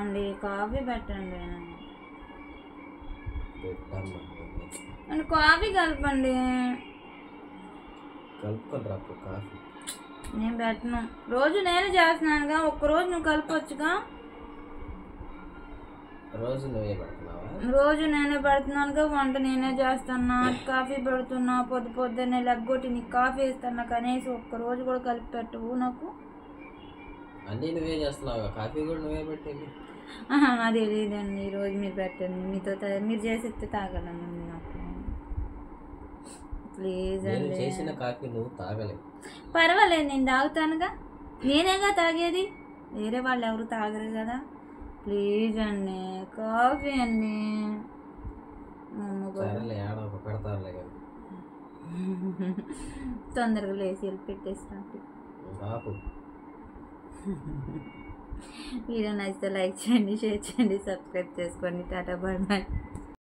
పెట్టండి, కాఫీ పెట్టండి. And coffee కలపండి. కలుపుకొని రాకు కాఫీ. నేను పెట్టను, రోజు నేనే చేస్తున్నానుగా, ఒక్కరోజు నువ్వు కలపొచ్చుగా. రోజు నువ్వే పెడుతున్నావా? రోజు నేనే పెడుతున్నానుగా, వంట నేనే చేస్తున్నా, కాఫీ పెడుతున్నా, పొద్దున్నే లెగ్గొట్టి నీకు కాఫీ ఇస్తున్నా, కనీసం ఒక్కరోజు కూడా కలిపి పెట్టవు నాకు. అన్నీ నువ్వే చేస్తున్నావు, కాఫీ కూడా నువ్వే పెట్టింది. నాకు తెలియదండి, ఈరోజు మీరు పెట్టండి, మీతో మీరు చేసి తాగలండి నాకు, ప్లీజ్ అండి. చేసిన కాఫీ నువ్వు తాగలేవు. పర్వాలేదు, నేను తాగుతానుగా, నేనేగా తాగేది, వేరే వాళ్ళు ఎవరు తాగరు కదా. ప్లీజ్ అండి, కాఫీ అండి. తొందరగా లేచి వెళ్ళి పెట్టేసినట్టు. వీడియో నచ్చితే లైక్ చేయండి, షేర్ చేయండి, సబ్స్క్రైబ్ చేసుకోండి. టాటా, బాయ్ బాయ్.